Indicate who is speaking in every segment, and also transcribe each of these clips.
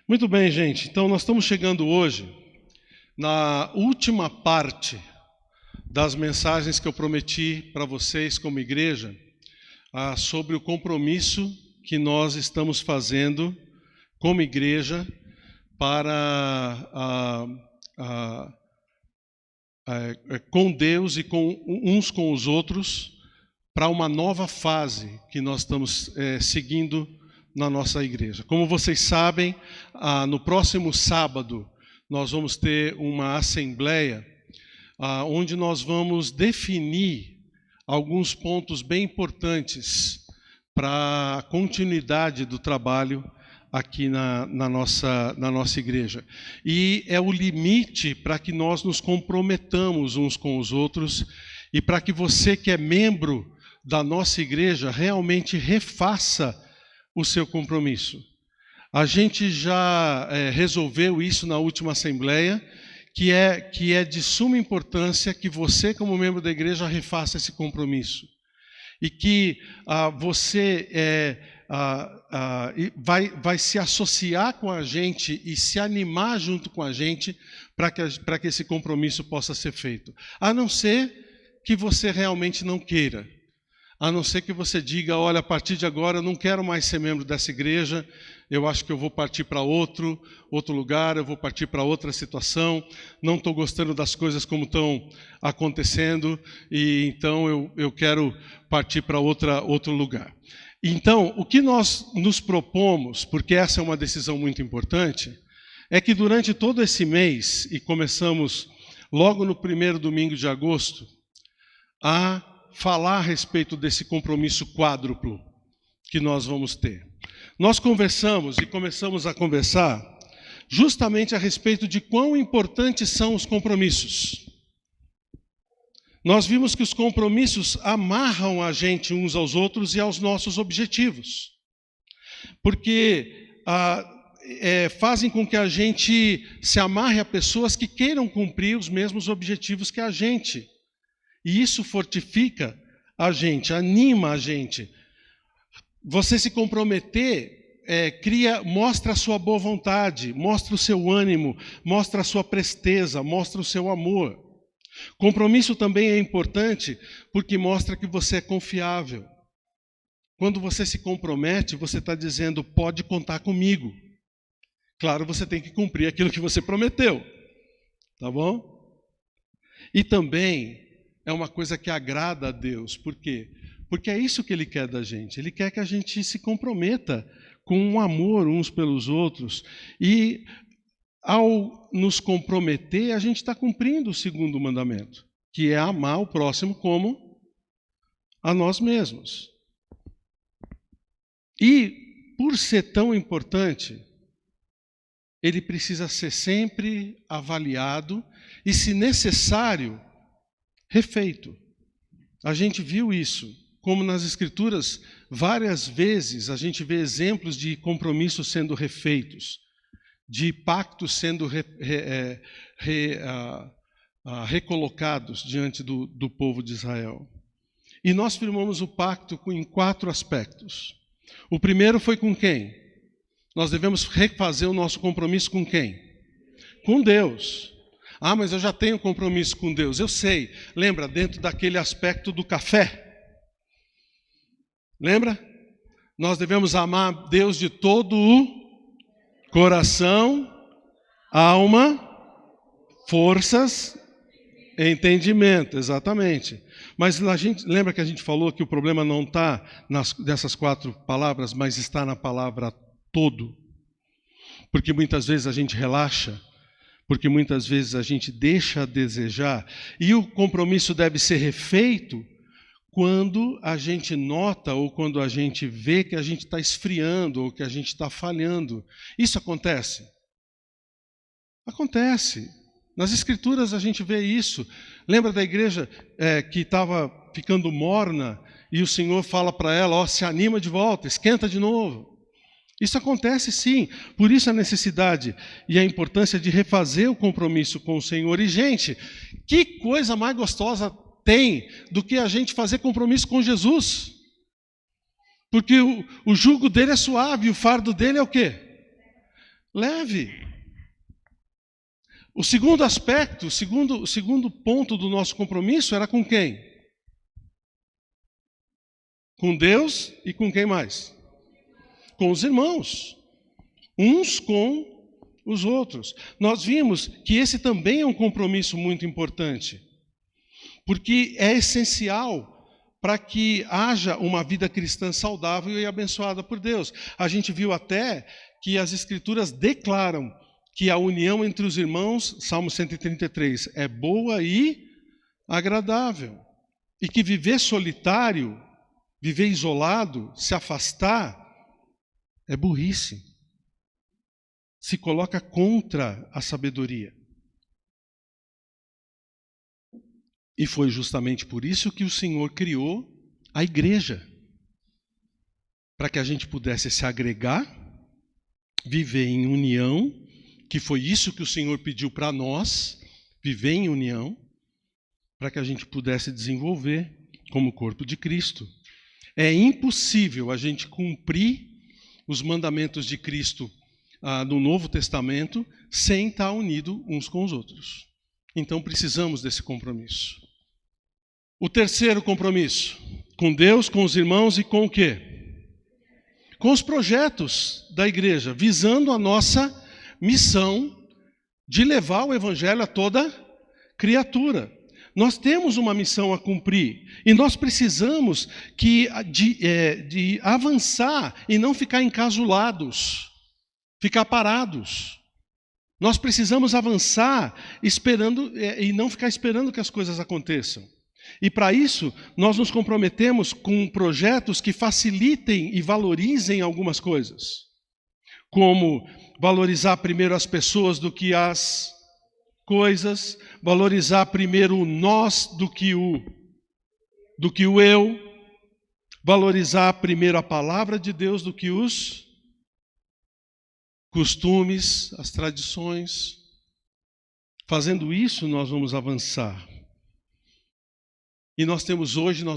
Speaker 1: Muito bem, gente. Então, nós estamos chegando hoje na última parte das mensagens que eu prometi para vocês como igreja sobre o compromisso que nós estamos fazendo como igreja para com Deus e com uns com os outros para uma nova fase que nós estamos seguindo na nossa igreja. Como vocês sabem, no próximo sábado nós vamos ter uma assembleia onde nós vamos definir alguns pontos bem importantes para a continuidade do trabalho aqui na nossa igreja. E é o limite para que nós nos comprometamos uns com os outros e para que você que é membro da nossa igreja realmente refaça o seu compromisso. A gente já resolveu isso na última assembleia, que é de suma importância que você, como membro da igreja, refaça esse compromisso. E que você vai se associar com a gente e se animar junto com a gente para que esse compromisso possa ser feito. A não ser que você realmente não queira. A não ser que você diga, olha, a partir de agora eu não quero mais ser membro dessa igreja, eu acho que eu vou partir para outro lugar, eu vou partir para outra situação, não estou gostando das coisas como estão acontecendo, e então eu quero partir para outro lugar. Então, o que nós nos propomos, porque essa é uma decisão muito importante, é que durante todo esse mês, e começamos logo no primeiro domingo de agosto, a falar a respeito desse compromisso quádruplo que nós vamos ter. Nós conversamos e começamos a conversar justamente a respeito de quão importantes são os compromissos. Nós vimos que os compromissos amarram a gente uns aos outros e aos nossos objetivos. Porque fazem com que a gente se amarre a pessoas que queiram cumprir os mesmos objetivos que a gente. E isso fortifica a gente, anima a gente. Você se comprometer mostra a sua boa vontade, mostra o seu ânimo, mostra a sua presteza, mostra o seu amor. Compromisso também é importante porque mostra que você é confiável. Quando você se compromete, você está dizendo, pode contar comigo. Claro, você tem que cumprir aquilo que você prometeu. Tá bom? E também é uma coisa que agrada a Deus. Por quê? Porque é isso que Ele quer da gente. Ele quer que a gente se comprometa com um amor uns pelos outros. E ao nos comprometer, a gente está cumprindo o segundo mandamento, que é amar o próximo como a nós mesmos. E, por ser tão importante, ele precisa ser sempre avaliado e, se necessário, refeito. A gente viu isso, como nas Escrituras, várias vezes a gente vê exemplos de compromissos sendo refeitos, de pactos sendo recolocados diante do povo de Israel. E nós firmamos o pacto em 4 aspectos. O primeiro foi com quem? Nós devemos refazer o nosso compromisso com quem? Com Deus. Ah, mas eu já tenho compromisso com Deus. Eu sei. Lembra, dentro daquele aspecto do café? Lembra? Nós devemos amar Deus de todo o coração, alma, forças, entendimento. Exatamente. Mas lembra que a gente falou que o problema não está nessas 4 palavras, mas está na palavra todo. Porque muitas vezes a gente relaxa, porque muitas vezes a gente deixa a desejar, e o compromisso deve ser refeito quando a gente nota ou quando a gente vê que a gente está esfriando ou que a gente está falhando. Isso acontece? Acontece. Nas Escrituras a gente vê isso. Lembra da igreja que estava ficando morna e o Senhor fala para ela, se anima de volta, esquenta de novo. Isso acontece sim, por isso a necessidade e a importância de refazer o compromisso com o Senhor. E gente, que coisa mais gostosa tem do que a gente fazer compromisso com Jesus? Porque o jugo dele é suave, o fardo dele é o quê? Leve. O segundo aspecto, o segundo ponto do nosso compromisso era com quem? Com Deus e com quem mais? Com os irmãos. Uns com os outros. Nós vimos que esse também é um compromisso muito importante, porque é essencial para que haja uma vida cristã saudável e abençoada por Deus. A gente viu até que as Escrituras declaram que a união entre os irmãos, Salmo 133, é boa e agradável. E que viver solitário, viver isolado, se afastar, é burrice. Se coloca contra a sabedoria. E foi justamente por isso que o Senhor criou a igreja. Para que a gente pudesse se agregar, viver em união, que foi isso que o Senhor pediu para nós, viver em união, para que a gente pudesse desenvolver como corpo de Cristo. É impossível a gente cumprir os mandamentos de Cristo no Novo Testamento sem estar unido uns com os outros. Então precisamos desse compromisso. O terceiro compromisso, com Deus, com os irmãos e com o quê? Com os projetos da igreja, visando a nossa missão de levar o evangelho a toda criatura. Nós temos uma missão a cumprir e nós precisamos de avançar e não ficar encasulados, ficar parados. Nós precisamos avançar esperando e não ficar esperando que as coisas aconteçam. E para isso, nós nos comprometemos com projetos que facilitem e valorizem algumas coisas. Como valorizar primeiro as pessoas do que as coisas, valorizar primeiro o nós do que o eu, valorizar primeiro a palavra de Deus do que os costumes, as tradições. Fazendo isso, nós vamos avançar. E nós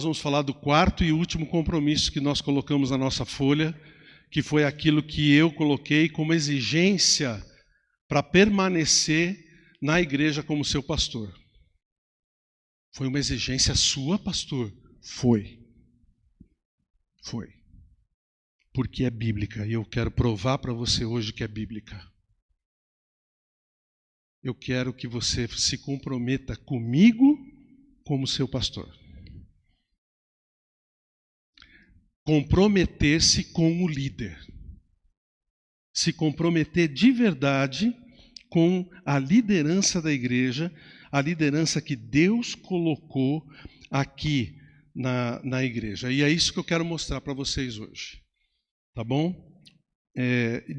Speaker 1: vamos falar do quarto e último compromisso que nós colocamos na nossa folha, que foi aquilo que eu coloquei como exigência para permanecer na igreja como seu pastor. Foi uma exigência sua, pastor? Foi. Porque é bíblica e eu quero provar para você hoje que é bíblica. Eu quero que você se comprometa comigo como seu pastor. Comprometer-se com o líder. Se comprometer de verdade com a liderança da igreja, a liderança que Deus colocou aqui na igreja. E é isso que eu quero mostrar para vocês hoje. Tá bom?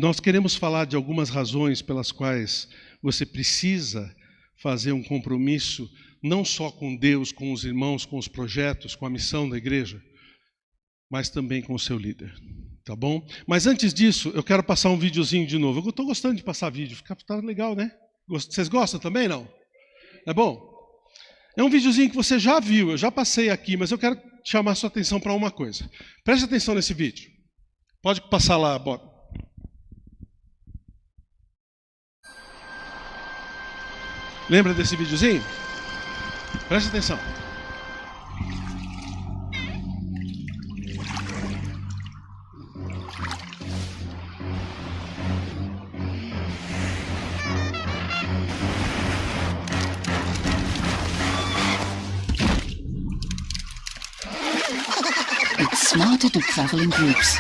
Speaker 1: Nós queremos falar de algumas razões pelas quais você precisa fazer um compromisso não só com Deus, com os irmãos, com os projetos, com a missão da igreja, mas também com o seu líder, tá bom? Mas antes disso, eu quero passar um videozinho de novo. Eu estou gostando de passar vídeo, tá legal, né? Vocês gostam também, não? É bom? É um videozinho que você já viu, eu já passei aqui, mas eu quero chamar a sua atenção para uma coisa. Preste atenção nesse vídeo. Pode passar lá, Bob. Lembra desse videozinho? Preste atenção.
Speaker 2: It's smarter to travel in groups.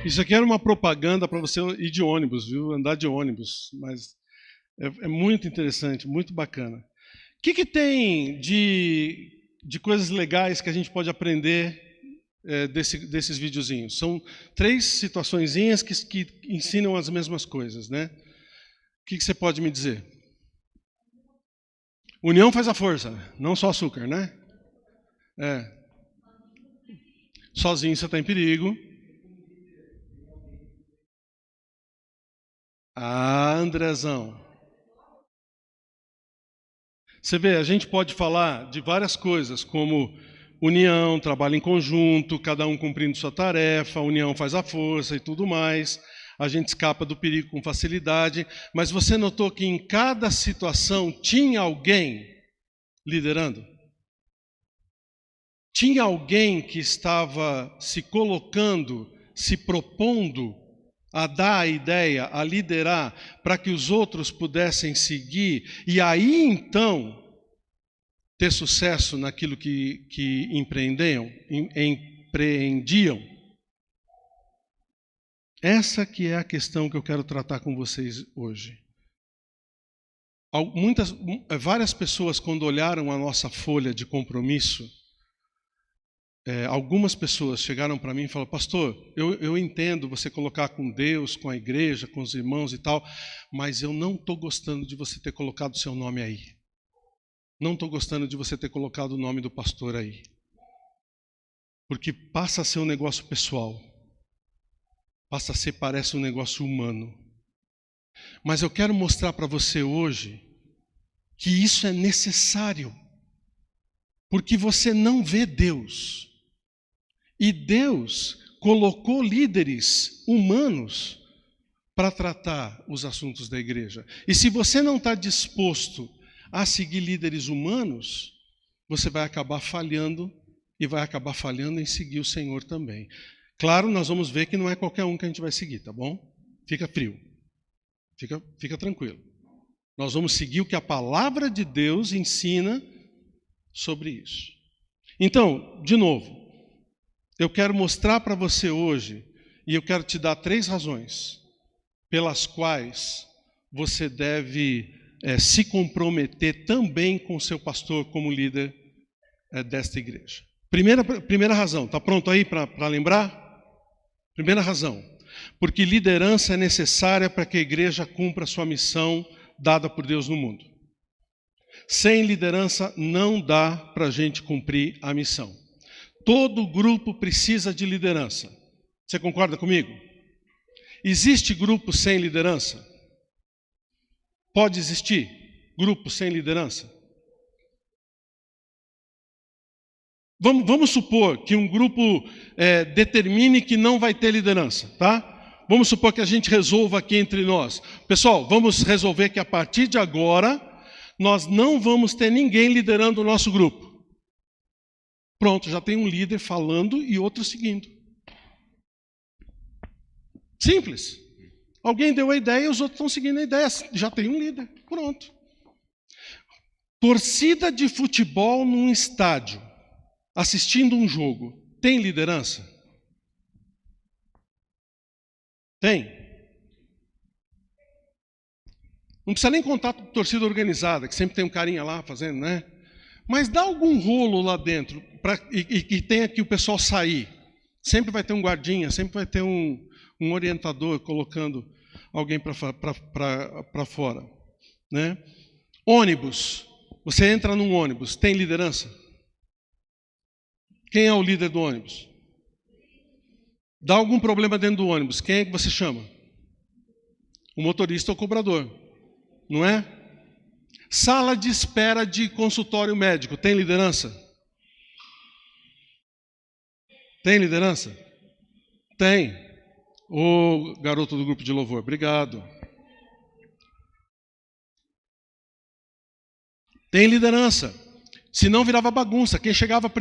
Speaker 1: Isso aqui era uma propaganda para você ir de ônibus, viu? Andar de ônibus, mas é muito interessante, muito bacana. O que tem de coisas legais que a gente pode aprender desses videozinhos? São 3 situaçõezinhas que ensinam as mesmas coisas, né? O que você pode me dizer? União faz a força, não só açúcar, né? Sozinho você está em perigo. Ah, Andrezão. Você vê, a gente pode falar de várias coisas, como união, trabalho em conjunto, cada um cumprindo sua tarefa, a união faz a força e tudo mais. A gente escapa do perigo com facilidade. Mas você notou que em cada situação tinha alguém liderando? Tinha alguém que estava se colocando, se propondo a dar a ideia, a liderar, para que os outros pudessem seguir, e aí então ter sucesso naquilo que empreendiam. Essa que é a questão que eu quero tratar com vocês hoje. Várias pessoas, quando olharam a nossa folha de compromisso, algumas pessoas chegaram para mim e falaram: pastor, eu entendo você colocar com Deus, com a igreja, com os irmãos e tal, mas eu não estou gostando de você ter colocado o seu nome aí. Não estou gostando de você ter colocado o nome do pastor aí. Porque passa a ser um negócio pessoal. Passa a ser, parece um negócio humano. Mas eu quero mostrar para você hoje que isso é necessário. Porque você não vê Deus. E Deus colocou líderes humanos para tratar os assuntos da igreja. E se você não está disposto a seguir líderes humanos, você vai acabar falhando e vai acabar falhando em seguir o Senhor também. Claro, nós vamos ver que não é qualquer um que a gente vai seguir, tá bom? Fica frio. Fica tranquilo. Nós vamos seguir o que a palavra de Deus ensina sobre isso. Então, de novo, eu quero mostrar para você hoje, e eu quero te dar 3 razões pelas quais você deve se comprometer também com o seu pastor como líder desta igreja. Primeira razão, está pronto aí para lembrar? Primeira razão, porque liderança é necessária para que a igreja cumpra a sua missão dada por Deus no mundo. Sem liderança não dá para a gente cumprir a missão. Todo grupo precisa de liderança. Você concorda comigo? Existe grupo sem liderança? Pode existir grupo sem liderança? Vamos supor que um grupo determine que não vai ter liderança, tá? Vamos supor que a gente resolva aqui entre nós. Pessoal, vamos resolver que a partir de agora nós não vamos ter ninguém liderando o nosso grupo. Pronto, já tem um líder falando e outro seguindo. Simples. Alguém deu a ideia e os outros estão seguindo a ideia. Já tem um líder. Pronto. Torcida de futebol num estádio, assistindo um jogo, tem liderança? Tem. Não precisa nem contar com torcida organizada, que sempre tem um carinha lá fazendo, né? Mas dá algum rolo lá dentro e tenha que o pessoal sair. Sempre vai ter um guardinha, sempre vai ter um orientador colocando alguém para fora, né? Ônibus. Você entra num ônibus, tem liderança? Quem é o líder do ônibus? Dá algum problema dentro do ônibus, quem é que você chama? O motorista ou o cobrador, não é? Sala de espera de consultório médico, tem liderança? Tem liderança? Tem. Ô, garoto do grupo de louvor, obrigado. Tem liderança. Se não virava bagunça, quem chegava,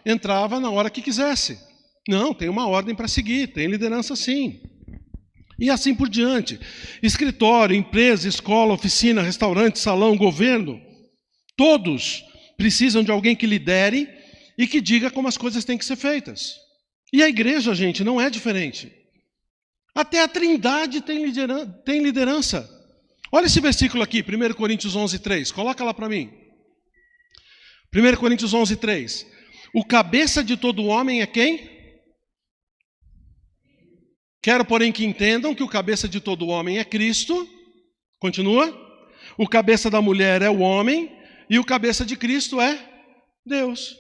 Speaker 1: entrava na hora que quisesse. Não, tem uma ordem para seguir, tem liderança sim. E assim por diante. Escritório, empresa, escola, oficina, restaurante, salão, governo. Todos precisam de alguém que lidere e que diga como as coisas têm que ser feitas. E a igreja, gente, não é diferente. Até a Trindade tem liderança. Olha esse versículo aqui, 1 Coríntios 11:3. Coloca lá para mim. 1 Coríntios 11:3. O cabeça de todo homem é quem? Quero, porém, que entendam que o cabeça de todo homem é Cristo. Continua. O cabeça da mulher é o homem. E o cabeça de Cristo é Deus.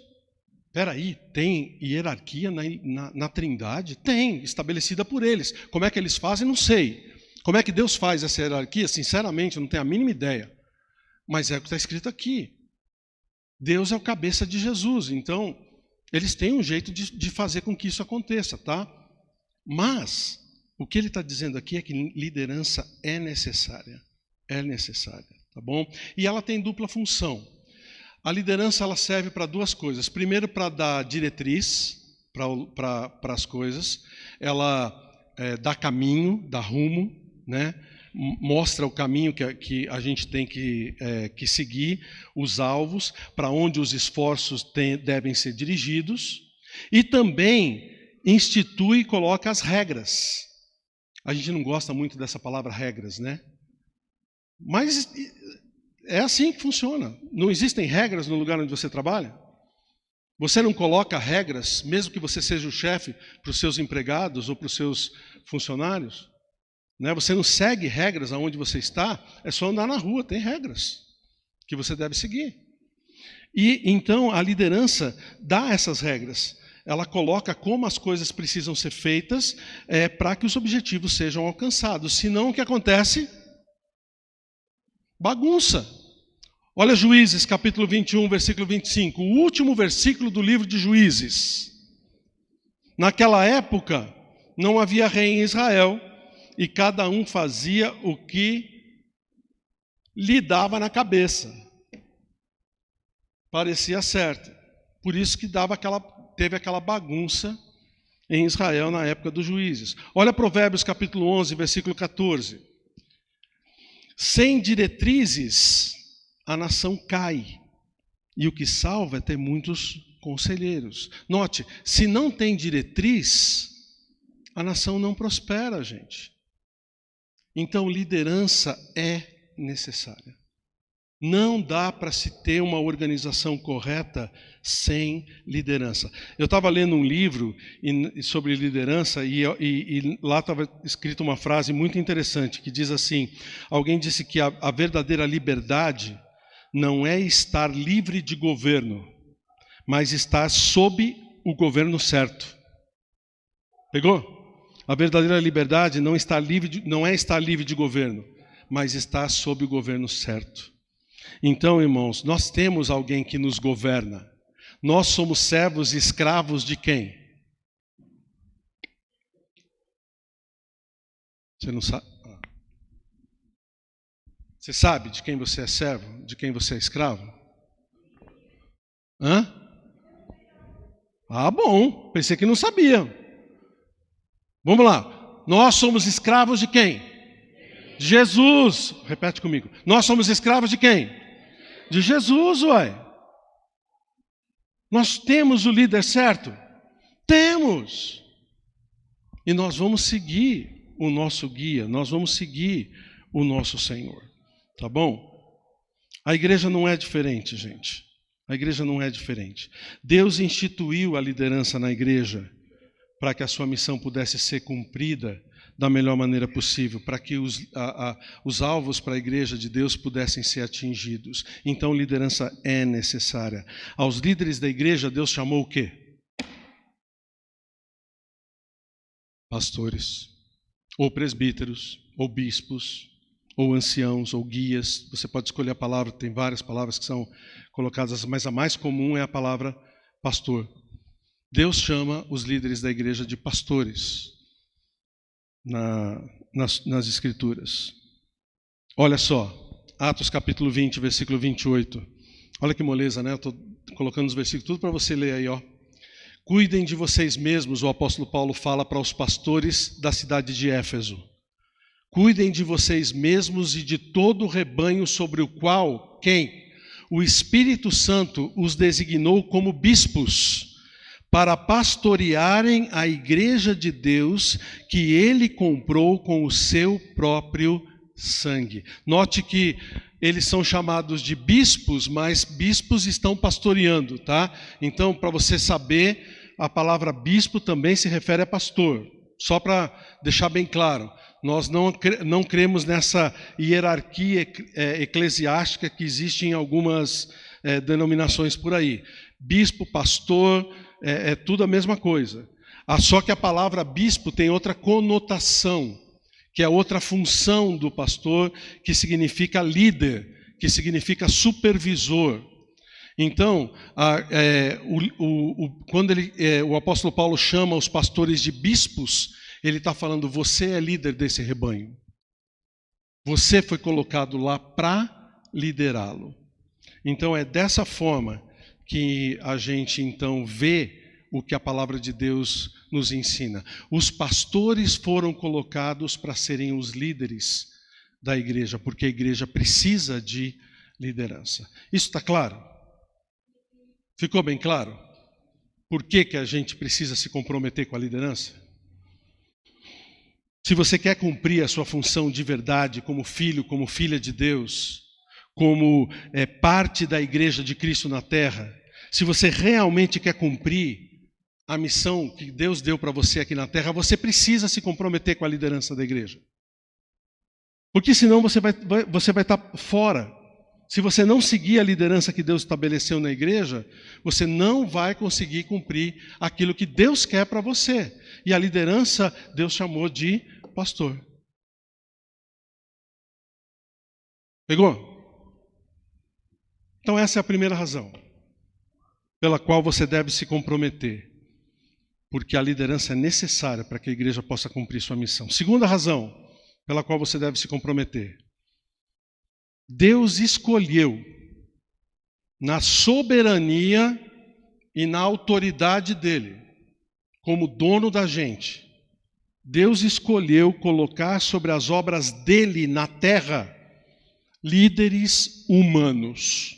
Speaker 1: Espera aí, tem hierarquia na Trindade? Tem, estabelecida por eles. Como é que eles fazem? Não sei. Como é que Deus faz essa hierarquia? Sinceramente, não tenho a mínima ideia. Mas é o que está escrito aqui. Deus é o cabeça de Jesus. Então, eles têm um jeito de fazer com que isso aconteça, tá? Mas, o que ele está dizendo aqui é que liderança é necessária. É necessária, tá bom? E ela tem dupla função. A liderança ela serve para duas coisas. Primeiro, para dar diretriz para as coisas. Ela dá caminho, dá rumo, né? Mostra o caminho que a gente tem que seguir, os alvos, para onde os esforços devem ser dirigidos. E também institui e coloca as regras. A gente não gosta muito dessa palavra regras, né? Mas é assim que funciona. Não existem regras no lugar onde você trabalha? Você não coloca regras, mesmo que você seja o chefe, para os seus empregados ou para os seus funcionários? Né? Você não segue regras aonde você está, é só andar na rua, tem regras que você deve seguir. E então a liderança dá essas regras. Ela coloca como as coisas precisam ser feitas para que os objetivos sejam alcançados. Senão, o que acontece? Bagunça. Olha Juízes, capítulo 21, versículo 25. O último versículo do livro de Juízes. Naquela época, não havia rei em Israel, e cada um fazia o que lhe dava na cabeça. Parecia certo. Por isso que teve aquela bagunça em Israel na época dos juízes. Olha Provérbios capítulo 11, versículo 14. Sem diretrizes, a nação cai. E o que salva é ter muitos conselheiros. Note, se não tem diretriz, a nação não prospera, gente. Então, liderança é necessária. Não dá para se ter uma organização correta sem liderança. Eu estava lendo um livro sobre liderança e lá estava escrita uma frase muito interessante que diz assim, alguém disse que a verdadeira liberdade não é estar livre de governo, mas estar sob o governo certo. Pegou? A verdadeira liberdade não é estar livre de governo, mas estar sob o governo certo. Então, irmãos, nós temos alguém que nos governa. Nós somos servos e escravos de quem? Você não sabe? Você sabe de quem você é servo? De quem você é escravo? Hã? Ah, bom. Pensei que não sabia. Vamos lá. Nós somos escravos de quem? De Jesus. Repete comigo. Nós somos escravos de quem? De Jesus, ué. Nós temos o líder certo? Temos. E nós vamos seguir o nosso guia, nós vamos seguir o nosso Senhor. Tá bom? A igreja não é diferente, gente. A igreja não é diferente. Deus instituiu a liderança na igreja para que a sua missão pudesse ser cumprida da melhor maneira possível, para que os alvos para a igreja de Deus pudessem ser atingidos. Então, liderança é necessária. Aos líderes da igreja, Deus chamou o quê? Pastores, ou presbíteros, ou bispos, ou anciãos, ou guias. Você pode escolher a palavra, tem várias palavras que são colocadas, mas a mais comum é a palavra pastor. Deus chama os líderes da igreja de pastores. Nas Escrituras. Olha só, Atos capítulo 20, versículo 28. Olha que moleza, né? Eu estou colocando os versículos tudo para você ler aí, ó. Cuidem de vocês mesmos, o apóstolo Paulo fala para os pastores da cidade de Éfeso. Cuidem de vocês mesmos e de todo o rebanho sobre o qual, quem? o Espírito Santo os designou como bispos para pastorearem a igreja de Deus que ele comprou com o seu próprio sangue. Note que eles são chamados de bispos, mas bispos estão pastoreando, tá? Então, para você saber, a palavra bispo também se refere a pastor. Só para deixar bem claro, nós não cremos nessa hierarquia eclesiástica que existe em algumas denominações por aí. Bispo, pastor, é tudo a mesma coisa. Só que a palavra bispo tem outra conotação, que é outra função do pastor, que significa líder, que significa supervisor. Então, quando o apóstolo Paulo chama os pastores de bispos, ele está falando, você é líder desse rebanho. Você foi colocado lá para liderá-lo. Então, é dessa forma que a gente, então, vê o que a palavra de Deus nos ensina. Os pastores foram colocados para serem os líderes da igreja, porque a igreja precisa de liderança. Isso está claro? Ficou bem claro? Por que a gente precisa se comprometer com a liderança? Se você quer cumprir a sua função de verdade como filho, como filha de Deus, como parte da igreja de Cristo na terra, se você realmente quer cumprir a missão que Deus deu para você aqui na terra, você precisa se comprometer com a liderança da igreja. Porque senão você vai estar fora. Se você não seguir a liderança que Deus estabeleceu na igreja, você não vai conseguir cumprir aquilo que Deus quer para você. E a liderança Deus chamou de pastor. Pegou? Então essa é a primeira razão pela qual você deve se comprometer. Porque a liderança é necessária para que a igreja possa cumprir sua missão. Segunda razão pela qual você deve se comprometer. Deus escolheu, na soberania e na autoridade dele, como dono da gente, Deus escolheu colocar sobre as obras dele na terra líderes humanos.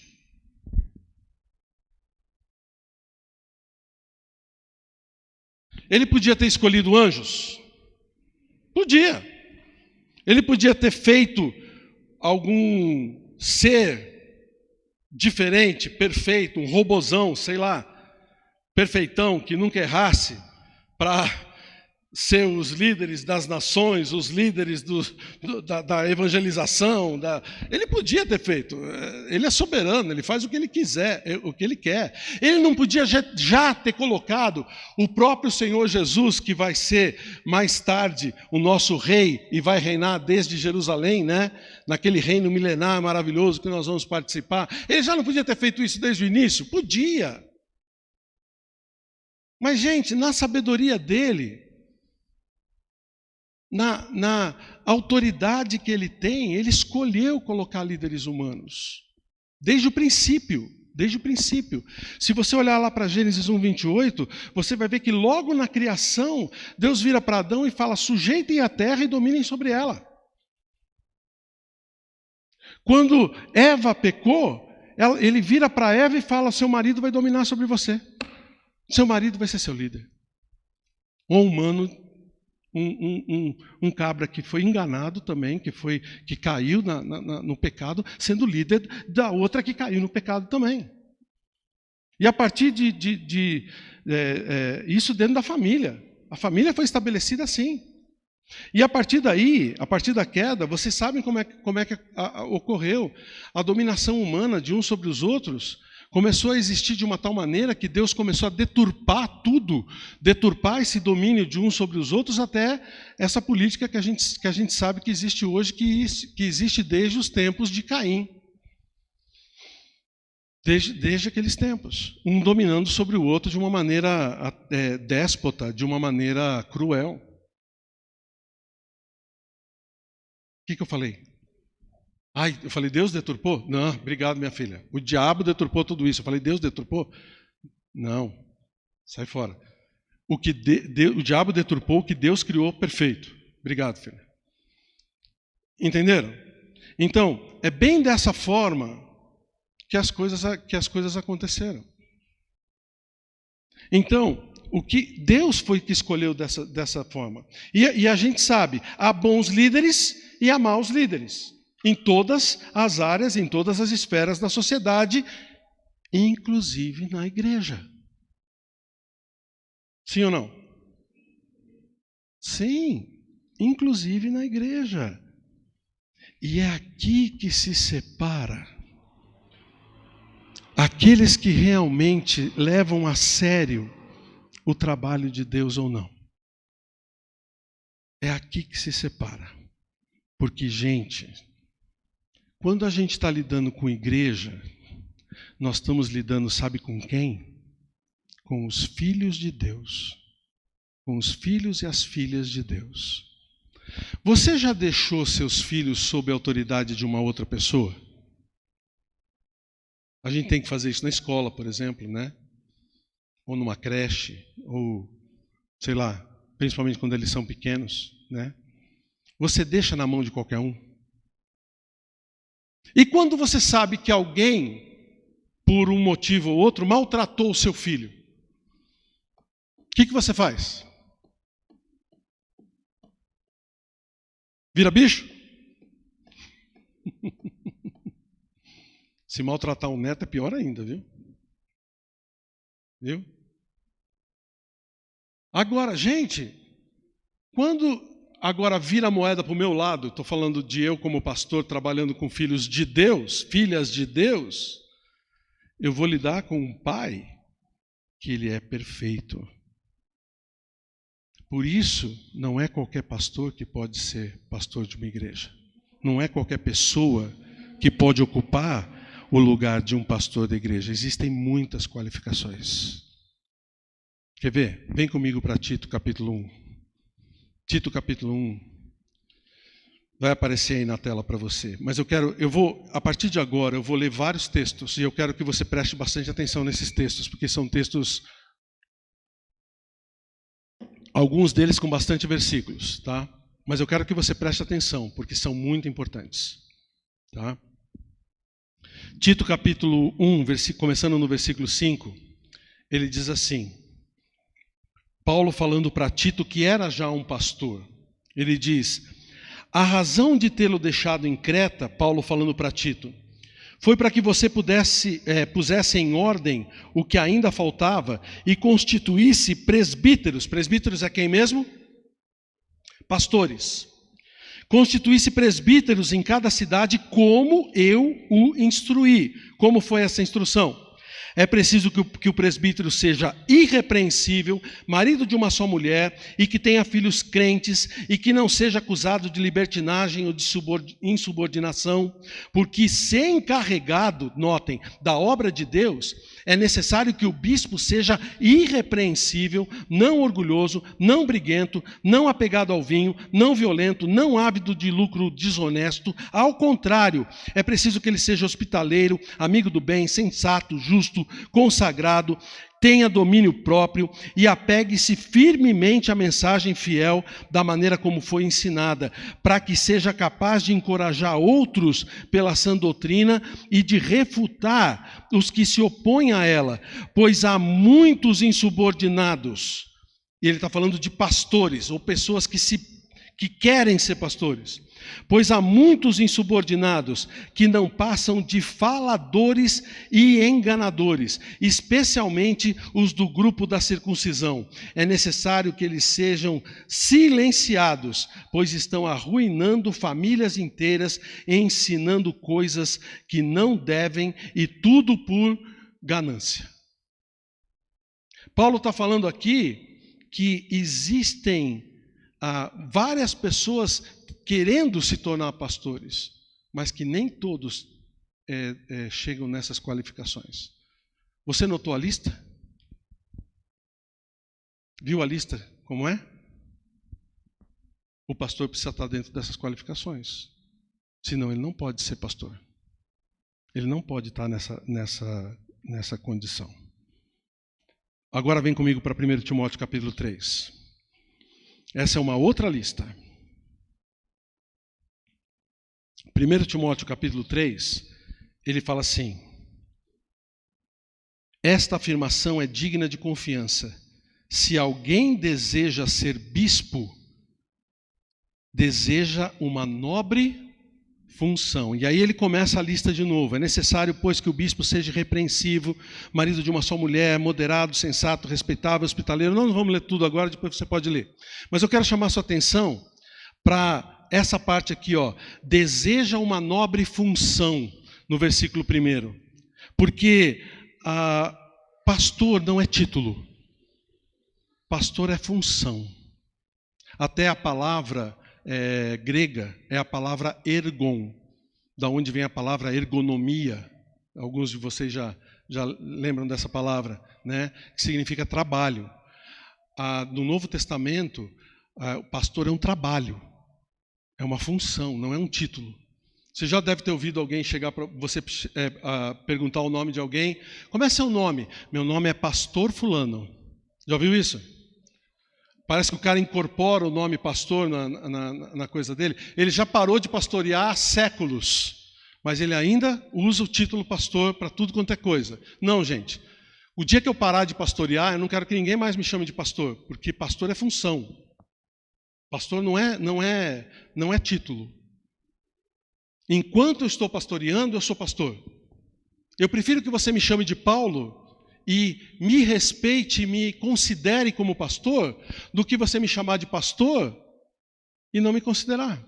Speaker 1: Ele podia ter escolhido anjos? Podia. Ele podia ter feito algum ser diferente, perfeito, um robozão, sei lá, perfeitão, que nunca errasse, para ser os líderes das nações, os líderes da evangelização. Ele podia ter feito. Ele é soberano, ele faz o que ele quiser, o que ele quer. Ele não podia já ter colocado o próprio Senhor Jesus, que vai ser mais tarde o nosso rei e vai reinar desde Jerusalém, né? Naquele reino milenar maravilhoso que nós vamos participar. Ele já não podia ter feito isso desde o início? Podia. Mas, gente, na sabedoria dele, na autoridade que ele tem, ele escolheu colocar líderes humanos. Desde o princípio. Se você olhar lá para Gênesis 1:28, você vai ver que logo na criação, Deus vira para Adão e fala, sujeitem a terra e dominem sobre ela. Quando Eva pecou, ele vira para Eva e fala, seu marido vai dominar sobre você. Seu marido vai ser seu líder. Um humano, um cabra que foi enganado também, que caiu no pecado, sendo líder da outra que caiu no pecado também. E a partir isso dentro da família. A família foi estabelecida assim. E a partir daí, a partir da queda, vocês sabem como é que ocorreu. A dominação humana de uns sobre os outros começou a existir de uma tal maneira que Deus começou a deturpar tudo, deturpar esse domínio de uns sobre os outros, até essa política que a gente sabe que existe hoje, que existe desde os tempos de Caim. Desde aqueles tempos. Um dominando sobre o outro de uma maneira déspota, de uma maneira cruel. O que eu falei? Eu falei, Deus deturpou? Não, obrigado, minha filha. O diabo deturpou tudo isso. Eu falei, Deus deturpou? Não, sai fora. O diabo deturpou o que Deus criou perfeito. Obrigado, filha. Entenderam? Então, é bem dessa forma que as coisas aconteceram. Então, o que Deus foi que escolheu dessa forma. E a gente sabe, há bons líderes e há maus líderes. Em todas as áreas, em todas as esferas da sociedade, inclusive na igreja. Sim ou não? Sim, inclusive na igreja. E é aqui que se separa aqueles que realmente levam a sério o trabalho de Deus ou não. É aqui que se separa. Porque, gente, quando a gente está lidando com igreja, nós estamos lidando, sabe com quem? Com os filhos de Deus. Com os filhos e as filhas de Deus. Você já deixou seus filhos sob a autoridade de uma outra pessoa? A gente tem que fazer isso na escola, por exemplo, né? Ou numa creche, ou, sei lá, principalmente quando eles são pequenos, né? Você deixa na mão de qualquer um. E quando você sabe que alguém, por um motivo ou outro, maltratou o seu filho, o que você faz? Vira bicho? Se maltratar um neto é pior ainda, viu? Viu? Agora, gente, quando agora vira a moeda para o meu lado, estou falando de eu como pastor trabalhando com filhos de Deus, filhas de Deus, eu vou lidar com um pai que ele é perfeito. Por isso, não é qualquer pastor que pode ser pastor de uma igreja. Não é qualquer pessoa que pode ocupar o lugar de um pastor da igreja. Existem muitas qualificações. Quer ver? Vem comigo para Tito capítulo 1. Tito capítulo 1. Vai aparecer aí na tela para você. Mas a partir de agora, eu vou ler vários textos e eu quero que você preste bastante atenção nesses textos, porque são textos, alguns deles com bastante versículos, tá? Mas eu quero que você preste atenção, porque são muito importantes, tá? Tito capítulo 1, começando no versículo 5, ele diz assim, Paulo falando para Tito, que era já um pastor, ele diz, a razão de tê-lo deixado em Creta, Paulo falando para Tito, foi para que você pusesse em ordem o que ainda faltava e constituísse presbíteros. Presbíteros é quem mesmo? Pastores. Constituísse presbíteros em cada cidade como eu o instruí. Como foi essa instrução? É preciso que o presbítero seja irrepreensível, marido de uma só mulher, e que tenha filhos crentes, e que não seja acusado de libertinagem ou de insubordinação, porque ser encarregado, notem, da obra de Deus, é necessário que o bispo seja irrepreensível, não orgulhoso, não briguento, não apegado ao vinho, não violento, não ávido de lucro desonesto. Ao contrário, é preciso que ele seja hospitaleiro, amigo do bem, sensato, justo, consagrado, tenha domínio próprio e apegue-se firmemente à mensagem fiel da maneira como foi ensinada, para que seja capaz de encorajar outros pela sã doutrina e de refutar os que se opõem a ela, pois há muitos insubordinados. E ele está falando de pastores ou pessoas que querem ser pastores. Pois há muitos insubordinados que não passam de faladores e enganadores, especialmente os do grupo da circuncisão. É necessário que eles sejam silenciados, pois estão arruinando famílias inteiras, ensinando coisas que não devem e tudo por ganância. Paulo está falando aqui que existem várias pessoas querendo se tornar pastores, mas que nem todos chegam nessas qualificações. Você notou a lista? Viu a lista como é? O pastor precisa estar dentro dessas qualificações, senão ele não pode ser pastor. Ele não pode estar nessa condição. Agora vem comigo para 1 Timóteo capítulo 3. Essa é uma outra lista. 1 Timóteo capítulo 3, ele fala assim, Esta afirmação é digna de confiança. Se alguém deseja ser bispo, deseja uma nobre função. E aí ele começa a lista de novo. É necessário, pois, que o bispo seja repreensivo, marido de uma só mulher, moderado, sensato, respeitável, hospitaleiro. Não vamos ler tudo agora, depois você pode ler. Mas eu quero chamar a sua atenção para essa parte aqui, ó. Deseja uma nobre função, no versículo 1. Porque pastor não é título. Pastor é função. Até a palavra grega é a palavra ergon, da onde vem a palavra ergonomia. Alguns de vocês já lembram dessa palavra, né? Que significa trabalho. No Novo Testamento, o pastor é um trabalho, é uma função, não é um título. Você já deve ter ouvido alguém chegar para você perguntar o nome de alguém. Como é seu nome? Meu nome é pastor fulano. Já ouviu isso? Parece que o cara incorpora o nome pastor na coisa dele. Ele já parou de pastorear há séculos, mas ele ainda usa o título pastor para tudo quanto é coisa. Não, gente. O dia que eu parar de pastorear, eu não quero que ninguém mais me chame de pastor, porque pastor é função. Pastor não é título. Enquanto eu estou pastoreando, eu sou pastor. Eu prefiro que você me chame de Paulo e me respeite, me considere como pastor, do que você me chamar de pastor e não me considerar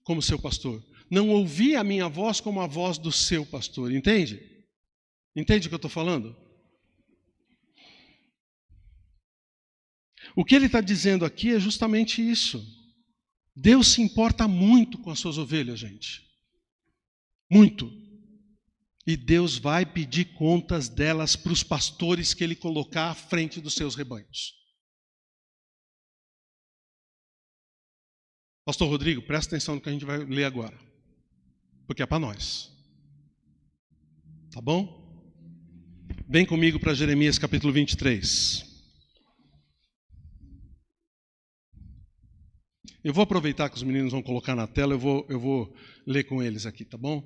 Speaker 1: como seu pastor. Não ouvir a minha voz como a voz do seu pastor, entende? Entende o que eu estou falando? O que ele está dizendo aqui é justamente isso. Deus se importa muito com as suas ovelhas, gente. Muito. E Deus vai pedir contas delas para os pastores que Ele colocar à frente dos seus rebanhos. Pastor Rodrigo, presta atenção no que a gente vai ler agora, porque é para nós. Tá bom? Vem comigo para Jeremias capítulo 23. Eu vou aproveitar que os meninos vão colocar na tela, eu vou ler com eles aqui, tá bom?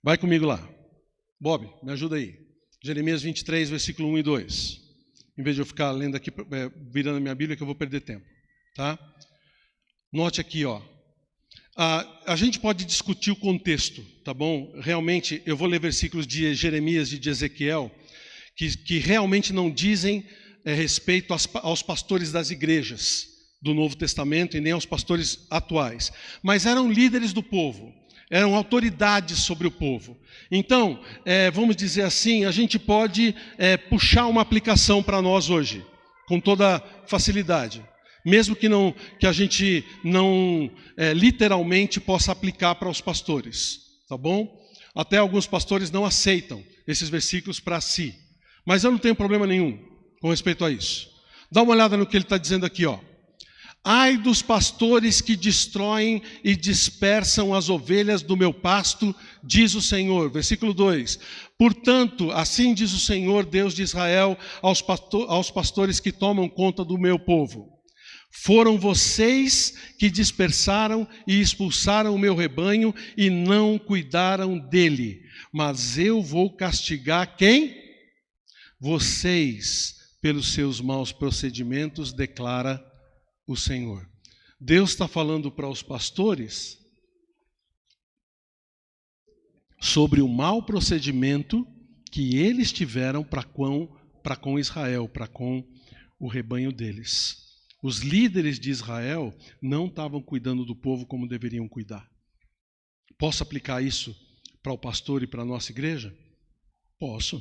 Speaker 1: Vai comigo lá. Bob, me ajuda aí. Jeremias 23, versículo 1 e 2. Em vez de eu ficar lendo aqui, virando a minha Bíblia, que eu vou perder tempo. Tá? Note aqui, ó. A gente pode discutir o contexto, tá bom? Realmente, eu vou ler versículos de Jeremias e de Ezequiel, que realmente não dizem respeito aos pastores das igrejas do Novo Testamento e nem aos pastores atuais. Mas eram líderes do povo. Eram autoridades sobre o povo. Então, vamos dizer assim, a gente pode puxar uma aplicação para nós hoje, com toda facilidade. Mesmo que a gente não literalmente possa aplicar para os pastores. Tá bom? Até alguns pastores não aceitam esses versículos para si. Mas eu não tenho problema nenhum com respeito a isso. Dá uma olhada no que ele está dizendo aqui, ó. Ai dos pastores que destroem e dispersam as ovelhas do meu pasto, diz o Senhor. Versículo 2. Portanto, assim diz o Senhor, Deus de Israel, aos pastores que tomam conta do meu povo. Foram vocês que dispersaram e expulsaram o meu rebanho e não cuidaram dele. Mas eu vou castigar quem? Vocês, pelos seus maus procedimentos, declara o Senhor. Deus está falando para os pastores sobre o mau procedimento que eles tiveram para com Israel, para com o rebanho deles. Os líderes de Israel não estavam cuidando do povo como deveriam cuidar. Posso aplicar isso para o pastor e para a nossa igreja? Posso.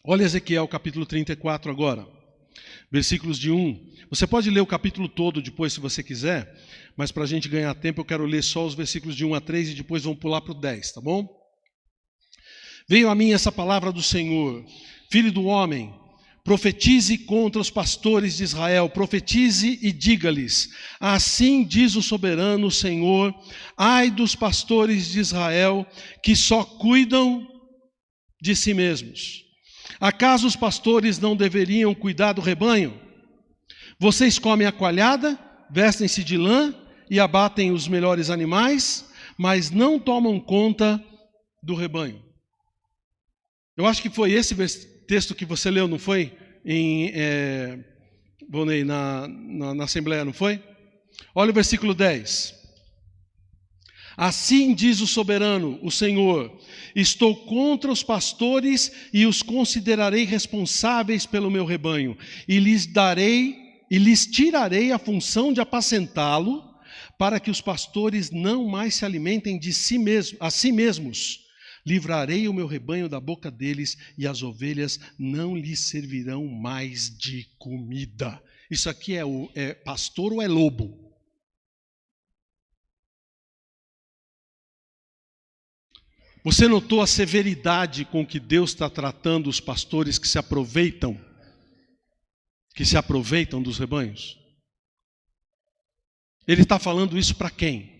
Speaker 1: Olha Ezequiel capítulo 34 agora. Versículos de 1. Você pode ler o capítulo todo depois se você quiser, mas para a gente ganhar tempo eu quero ler só os versículos de 1 a 3 e depois vamos pular para o 10, tá bom? Veio a mim essa palavra do Senhor: filho do homem, profetize contra os pastores de Israel, profetize e diga-lhes: assim diz o soberano Senhor, ai dos pastores de Israel que só cuidam de si mesmos. Acaso os pastores não deveriam cuidar do rebanho? Vocês comem a coalhada, vestem-se de lã e abatem os melhores animais, mas não tomam conta do rebanho. Eu acho que foi esse texto que você leu, não foi? Vonei, na Assembleia, não foi? Olha o versículo 10. Assim diz o soberano, o Senhor: estou contra os pastores e os considerarei responsáveis pelo meu rebanho, e lhes tirarei a função de apacentá-lo, para que os pastores não mais se alimentem a si mesmos. Livrarei o meu rebanho da boca deles, e as ovelhas não lhes servirão mais de comida. Isso aqui é pastor ou é lobo? Você notou a severidade com que Deus está tratando os pastores que se aproveitam dos rebanhos? Ele está falando isso para quem?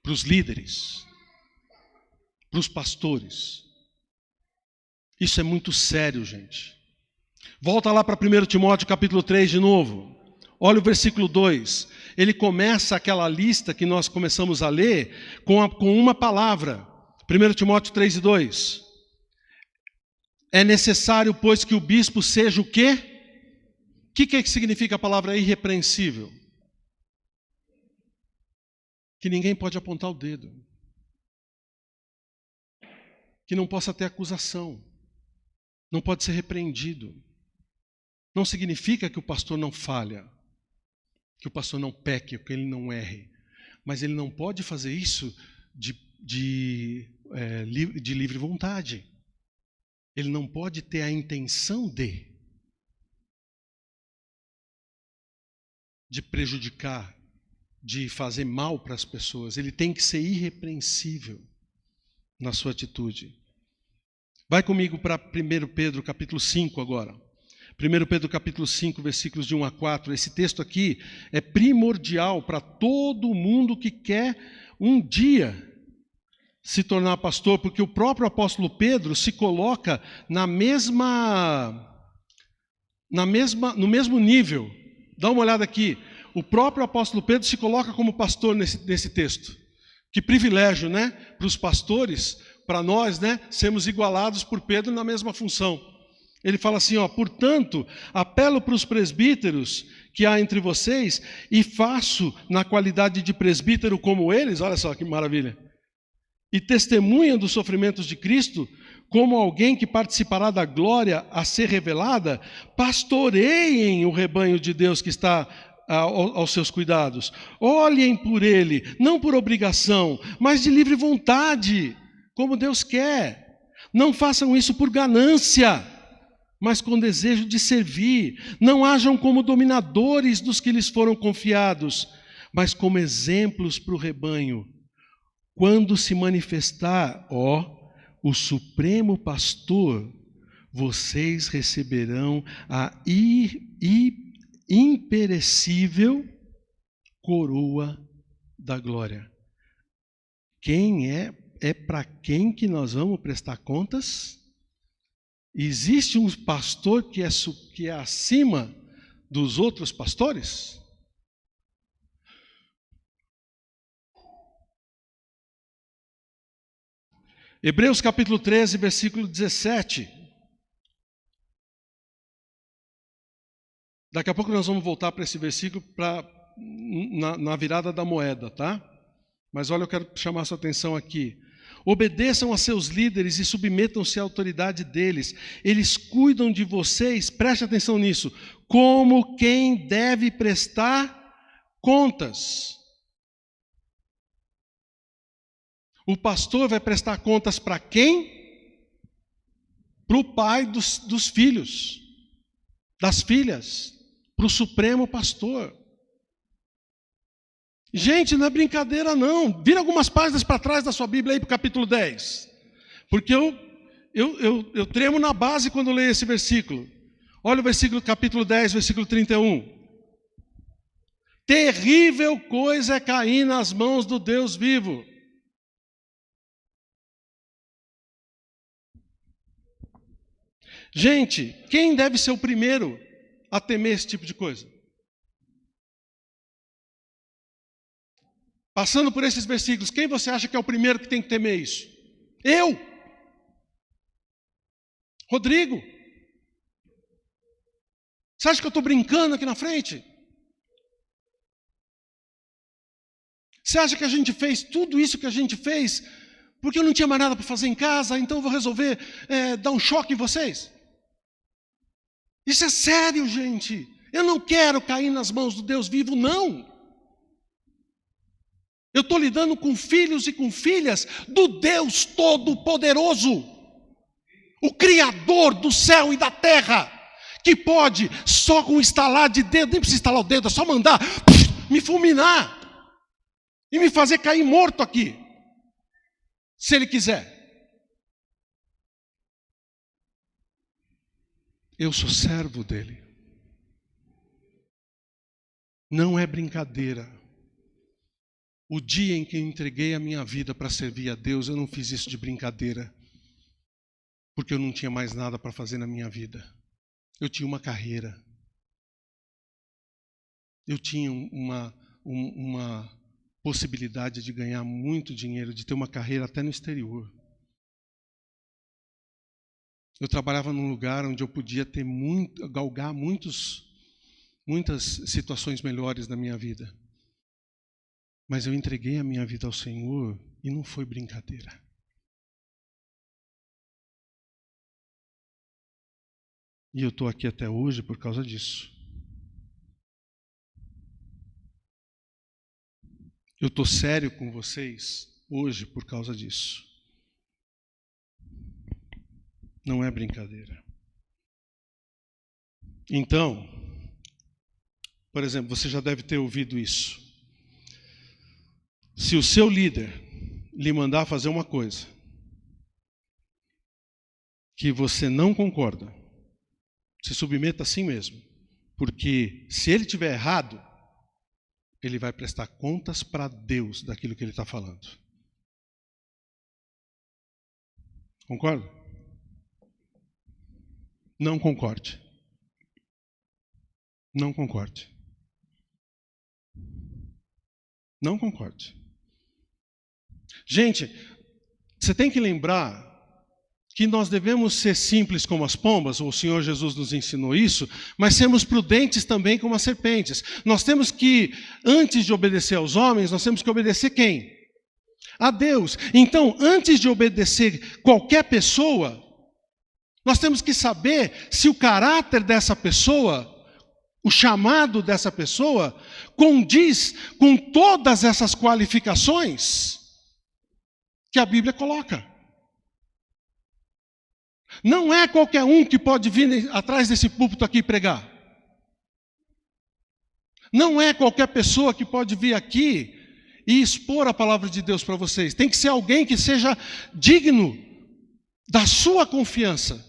Speaker 1: Para os líderes, para os pastores. Isso é muito sério, gente. Volta lá para 1 Timóteo capítulo 3 de novo. Olha o versículo 2. Ele começa aquela lista que nós começamos a ler com uma palavra. 1 Timóteo 3 e 2. É necessário, pois, que o bispo seja o quê? O que significa a palavra irrepreensível? Que ninguém pode apontar o dedo. Que não possa ter acusação. Não pode ser repreendido. Não significa que o pastor não falha, que o pastor não peque, que ele não erre. Mas ele não pode fazer isso de livre vontade. Ele não pode ter a intenção de prejudicar, de fazer mal para as pessoas. Ele tem que ser irrepreensível na sua atitude. Vai comigo para 1 Pedro capítulo 5 agora. 1 Pedro capítulo 5, versículos de 1 a 4. Esse texto aqui é primordial para todo mundo que quer um dia se tornar pastor, porque o próprio apóstolo Pedro se coloca no mesmo nível. Dá uma olhada aqui. O próprio apóstolo Pedro se coloca como pastor nesse texto. Que privilégio, né? Para os pastores, para nós, né? Sermos igualados por Pedro na mesma função. Ele fala assim, portanto, apelo para os presbíteros que há entre vocês e faço na qualidade de presbítero como eles, olha só que maravilha, e testemunha dos sofrimentos de Cristo, como alguém que participará da glória a ser revelada, pastoreiem o rebanho de Deus que está aos seus cuidados. Olhem por ele, não por obrigação, mas de livre vontade, como Deus quer. Não façam isso por ganância, mas com desejo de servir. Não hajam como dominadores dos que lhes foram confiados, mas como exemplos para o rebanho. Quando se manifestar, o Supremo Pastor, vocês receberão a imperecível coroa da glória. Quem é para quem que nós vamos prestar contas? Existe um pastor que é acima dos outros pastores? Hebreus capítulo 13, versículo 17. Daqui a pouco nós vamos voltar para esse versículo na virada da moeda, tá? Mas olha, eu quero chamar a sua atenção aqui. Obedeçam a seus líderes e submetam-se à autoridade deles. Eles cuidam de vocês, preste atenção nisso, como quem deve prestar contas. O pastor vai prestar contas para quem? Para o pai dos filhos, das filhas, para o Supremo Pastor. Gente, não é brincadeira não. Vira algumas páginas para trás da sua Bíblia aí para o capítulo 10. Porque eu tremo na base quando leio esse versículo. Olha o versículo, capítulo 10, versículo 31. Terrível coisa é cair nas mãos do Deus vivo. Gente, quem deve ser o primeiro a temer esse tipo de coisa? Passando por esses versículos, quem você acha que é o primeiro que tem que temer isso? Eu, Rodrigo. Você acha que eu estou brincando aqui na frente? Você acha que a gente fez tudo isso que a gente fez porque eu não tinha mais nada para fazer em casa, então eu vou resolver dar um choque em vocês? Isso é sério, gente. Eu não quero cair nas mãos do Deus vivo, não. Eu estou lidando com filhos e com filhas do Deus Todo-Poderoso, o Criador do céu e da terra, que pode, só com um estalar de dedo, nem precisa estalar o dedo, é só mandar me fulminar e me fazer cair morto aqui, se Ele quiser. Eu sou servo dEle. Não é brincadeira. O dia em que eu entreguei a minha vida para servir a Deus, eu não fiz isso de brincadeira, porque eu não tinha mais nada para fazer na minha vida. Eu tinha uma carreira. Eu tinha uma possibilidade de ganhar muito dinheiro, de ter uma carreira até no exterior. Eu trabalhava num lugar onde eu podia galgar muitas situações melhores na minha vida. Mas eu entreguei a minha vida ao Senhor e não foi brincadeira. E eu estou aqui até hoje por causa disso. Eu estou sério com vocês hoje por causa disso. Não é brincadeira. Então, por exemplo, você já deve ter ouvido isso. Se o seu líder lhe mandar fazer uma coisa que você não concorda, se submeta assim mesmo. Porque se ele estiver errado, ele vai prestar contas para Deus daquilo que ele está falando. Concorda? Não concorde. Não concorde. Não concorde. Gente, você tem que lembrar que nós devemos ser simples como as pombas, o Senhor Jesus nos ensinou isso, mas sermos prudentes também como as serpentes. Nós temos que, antes de obedecer aos homens, nós temos que obedecer quem? A Deus. Então, antes de obedecer qualquer pessoa, nós temos que saber se o caráter dessa pessoa, o chamado dessa pessoa, condiz com todas essas qualificações que a Bíblia coloca. Não é qualquer um que pode vir atrás desse púlpito aqui pregar. Não é qualquer pessoa que pode vir aqui e expor a palavra de Deus para vocês. Tem que ser alguém que seja digno da sua confiança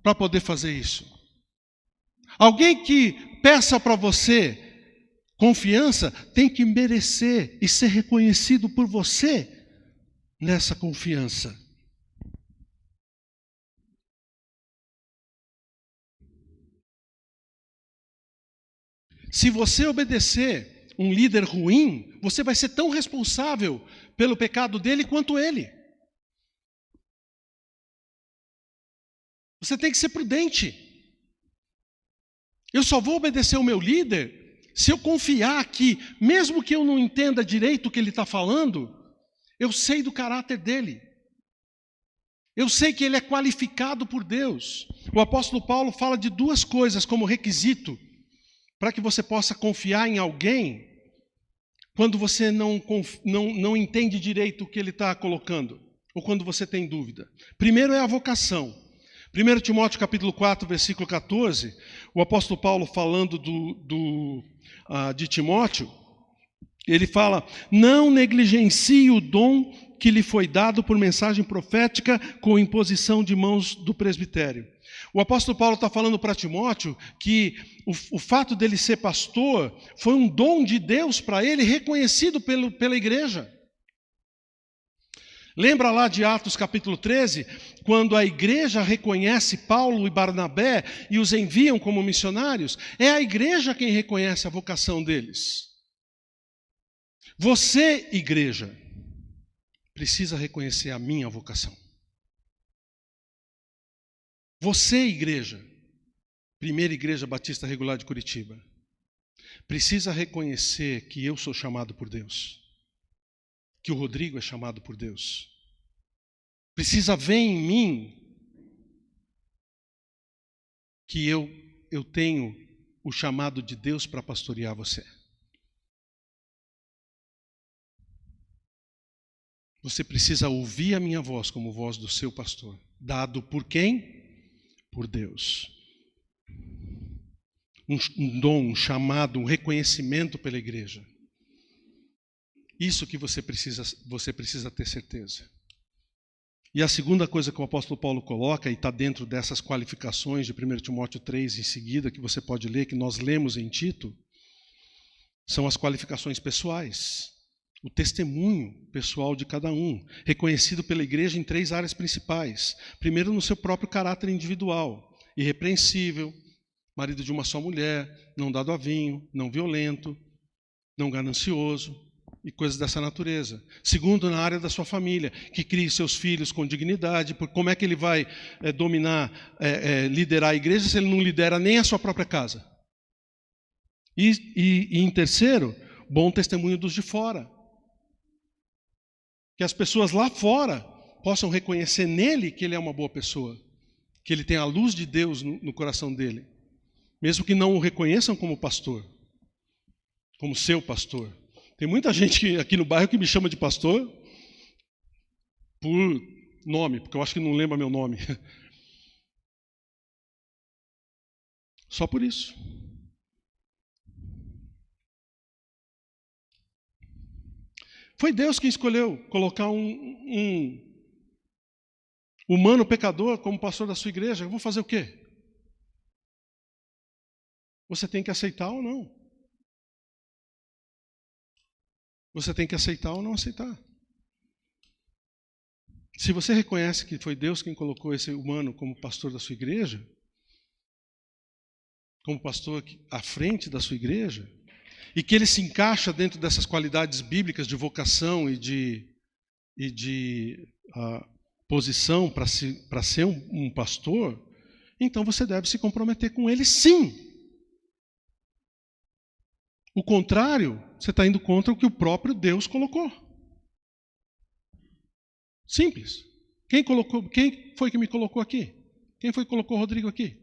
Speaker 1: para poder fazer isso. Alguém que peça para você confiança tem que merecer e ser reconhecido por você nessa confiança. Se você obedecer um líder ruim, você vai ser tão responsável pelo pecado dele quanto ele. Você tem que ser prudente. Eu só vou obedecer o meu líder se eu confiar que, mesmo que eu não entenda direito o que ele está falando, eu sei do caráter dele. Eu sei que ele é qualificado por Deus. O apóstolo Paulo fala de duas coisas como requisito para que você possa confiar em alguém quando você não entende direito o que ele está colocando, ou quando você tem dúvida. Primeiro é a vocação. 1 Timóteo capítulo 4, versículo 14, o apóstolo Paulo falando de Timóteo, ele fala: não negligencie o dom que lhe foi dado por mensagem profética com imposição de mãos do presbitério. O apóstolo Paulo está falando para Timóteo que o fato dele ser pastor foi um dom de Deus para ele, reconhecido pela igreja. Lembra lá de Atos capítulo 13, quando a igreja reconhece Paulo e Barnabé e os enviam como missionários? É a igreja quem reconhece a vocação deles. Você, igreja, precisa reconhecer a minha vocação. Você, igreja, Primeira Igreja Batista Regular de Curitiba, precisa reconhecer que eu sou chamado por Deus, que o Rodrigo é chamado por Deus. Precisa ver em mim que eu tenho o chamado de Deus para pastorear você. Você precisa ouvir a minha voz como voz do seu pastor. Dado por quem? Por Deus. Um dom, um chamado, um reconhecimento pela igreja. Isso que você precisa ter certeza. E a segunda coisa que o apóstolo Paulo coloca, e está dentro dessas qualificações de 1 Timóteo 3 em seguida, que você pode ler, que nós lemos em Tito, são as qualificações pessoais. O testemunho pessoal de cada um, reconhecido pela igreja em 3 áreas principais. Primeiro, no seu próprio caráter individual, irrepreensível, marido de uma só mulher, não dado a vinho, não violento, não ganancioso e coisas dessa natureza. Segundo, na área da sua família, que crie seus filhos com dignidade, porque como é que ele vai liderar a igreja se ele não lidera nem a sua própria casa? E em terceiro, bom testemunho dos de fora. Que as pessoas lá fora possam reconhecer nele que ele é uma boa pessoa, que ele tem a luz de Deus no coração dele, mesmo que não o reconheçam como pastor, como seu pastor. Tem muita gente aqui no bairro que me chama de pastor por nome, porque eu acho que não lembra meu nome. Só por isso. Foi Deus quem escolheu colocar um humano pecador como pastor da sua igreja. Eu vou fazer o quê? Você tem que aceitar ou não. Você tem que aceitar ou não aceitar. Se você reconhece que foi Deus quem colocou esse humano como pastor da sua igreja, como pastor à frente da sua igreja, e que ele se encaixa dentro dessas qualidades bíblicas de vocação e de posição para ser um pastor, então você deve se comprometer com ele, sim. O contrário, você está indo contra o que o próprio Deus colocou. Simples. Quem foi que me colocou aqui? Quem foi que colocou o Rodrigo aqui?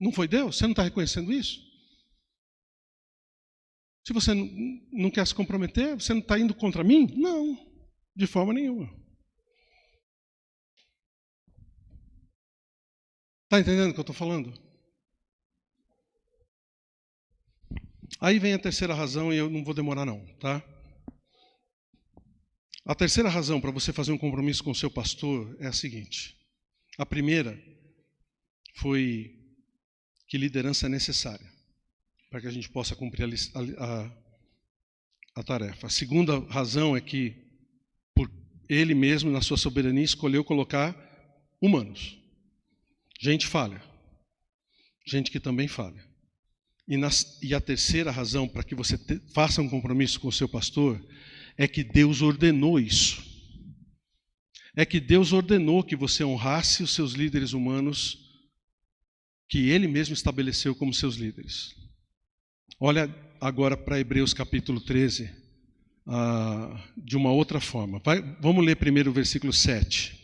Speaker 1: Não foi Deus? Você não está reconhecendo isso? Se você não quer se comprometer, você não está indo contra mim? Não, de forma nenhuma. Está entendendo o que eu estou falando? Aí vem a terceira razão, e eu não vou demorar não, tá? A terceira razão para você fazer um compromisso com o seu pastor é a seguinte. A primeira foi que liderança é necessária para que a gente possa cumprir a tarefa. A segunda razão é que por ele mesmo, na sua soberania, escolheu colocar humanos. Gente falha. Gente que também falha. E a terceira razão para que você faça um compromisso com o seu pastor é que Deus ordenou isso. É que Deus ordenou que você honrasse os seus líderes humanos que Ele mesmo estabeleceu como seus líderes. Olha agora para Hebreus capítulo 13, de uma outra forma. Vamos ler primeiro o versículo 7.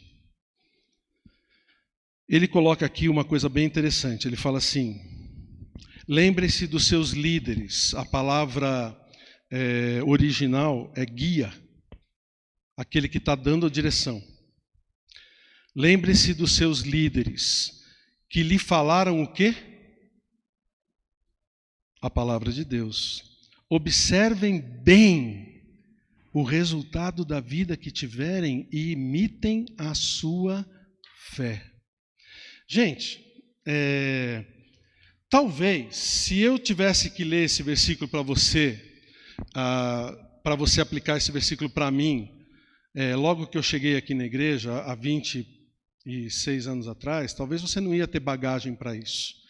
Speaker 1: Ele coloca aqui uma coisa bem interessante. Ele fala assim: lembre-se dos seus líderes. A palavra original é guia, aquele que está dando a direção. Lembre-se dos seus líderes, que lhe falaram o quê? A palavra de Deus. Observem bem o resultado da vida que tiverem e imitem a sua fé. Gente, talvez, se eu tivesse que ler esse versículo para você aplicar esse versículo para mim, logo que eu cheguei aqui na igreja, há 26 anos atrás, talvez você não ia ter bagagem para isso,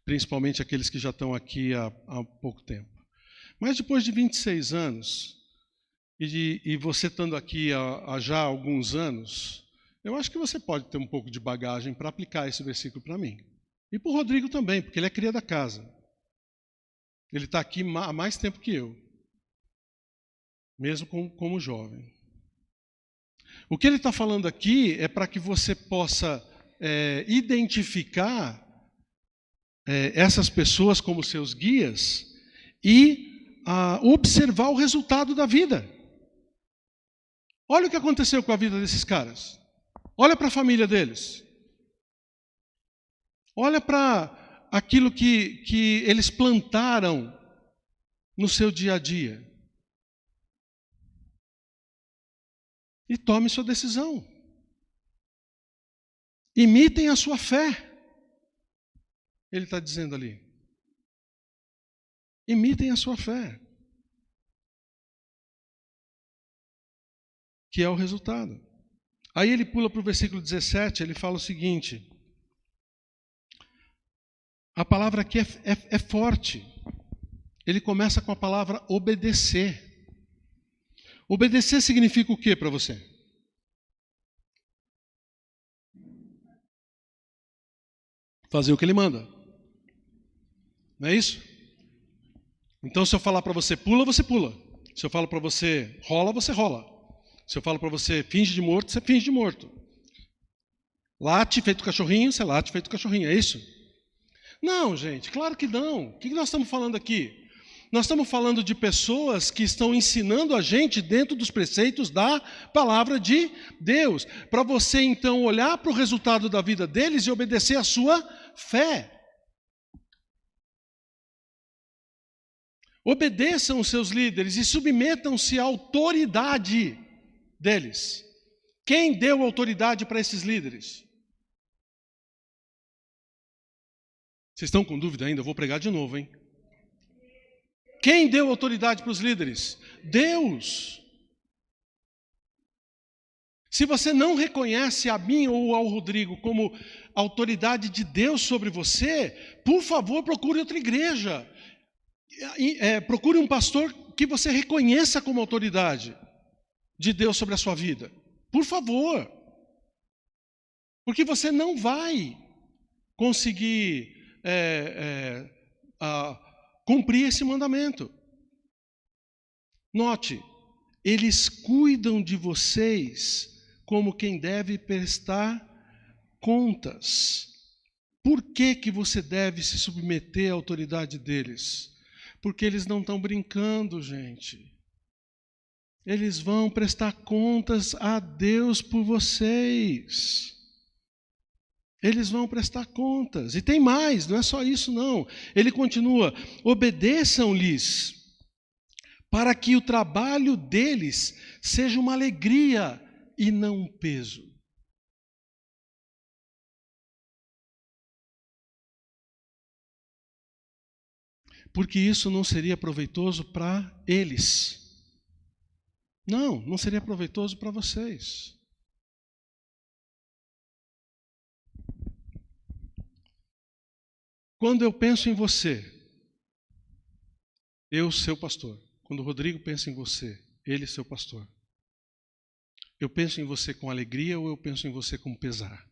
Speaker 1: principalmente aqueles que já estão aqui há pouco tempo. Mas depois de 26 anos, E você estando aqui há já alguns anos, eu acho que você pode ter um pouco de bagagem para aplicar esse versículo para mim. E para o Rodrigo também, porque ele é cria da casa. Ele está aqui há mais tempo que eu, mesmo como jovem. O que ele está falando aqui é para que você possa identificar essas pessoas como seus guias e observar o resultado da vida. Olha o que aconteceu com a vida desses caras. Olha para a família deles. Olha para aquilo que eles plantaram no seu dia a dia. E tome sua decisão. Imitem a sua fé. Ele está dizendo ali. Imitem a sua fé. Que é o resultado. Aí ele pula para o versículo 17, ele fala o seguinte. A palavra aqui é forte. Ele começa com a palavra obedecer. Obedecer significa o que para você? Fazer o que ele manda. Não é isso? Então, se eu falar para você pula, você pula. Se eu falo para você rola, você rola. Se eu falo para você finge de morto, você finge de morto. Late feito cachorrinho, você late feito cachorrinho. É isso? Não, gente, claro que não. O que nós estamos falando aqui? Nós estamos falando de pessoas que estão ensinando a gente dentro dos preceitos da palavra de Deus. Para você, então, olhar para o resultado da vida deles e obedecer à sua fé. Obedeçam os seus líderes e submetam-se à autoridade deles. Quem deu autoridade para esses líderes? Vocês estão com dúvida ainda? Eu vou pregar de novo, hein? Quem deu autoridade para os líderes? Deus. Se você não reconhece a mim ou ao Rodrigo como autoridade de Deus sobre você, por favor, procure outra igreja. Procure um pastor que você reconheça como autoridade de Deus sobre a sua vida. Por favor. Porque você não vai conseguir cumprir esse mandamento. Note, eles cuidam de vocês como quem deve prestar contas. Por que você deve se submeter à autoridade deles? Porque eles não estão brincando, gente. Eles vão prestar contas a Deus por vocês. Eles vão prestar contas. E tem mais, não é só isso não. Ele continua, obedeçam-lhes, para que o trabalho deles seja uma alegria e não um peso. Porque isso não seria proveitoso para eles. Não seria proveitoso para vocês. Quando eu penso em você, eu, seu pastor. Quando o Rodrigo pensa em você, ele, seu pastor. Eu penso em você com alegria ou eu penso em você com pesar?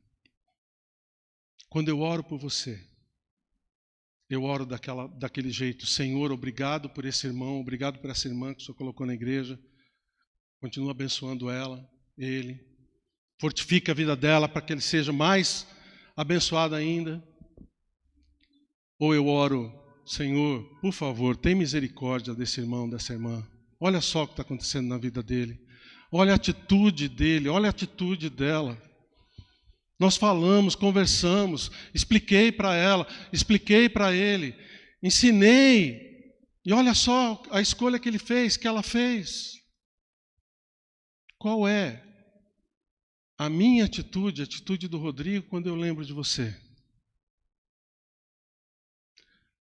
Speaker 1: Quando eu oro por você, eu oro daquele jeito. Senhor, obrigado por esse irmão, obrigado por essa irmã que o Senhor colocou na igreja. Continua abençoando ela, ele. Fortifica a vida dela para que ele seja mais abençoado ainda. Ou eu oro, Senhor, por favor, tem misericórdia desse irmão, dessa irmã. Olha só o que está acontecendo na vida dele. Olha a atitude dele, olha a atitude dela. Nós falamos, conversamos, expliquei para ela, expliquei para ele, ensinei. E olha só a escolha que ele fez, que ela fez. Qual é a minha atitude, a atitude do Rodrigo, quando eu lembro de você?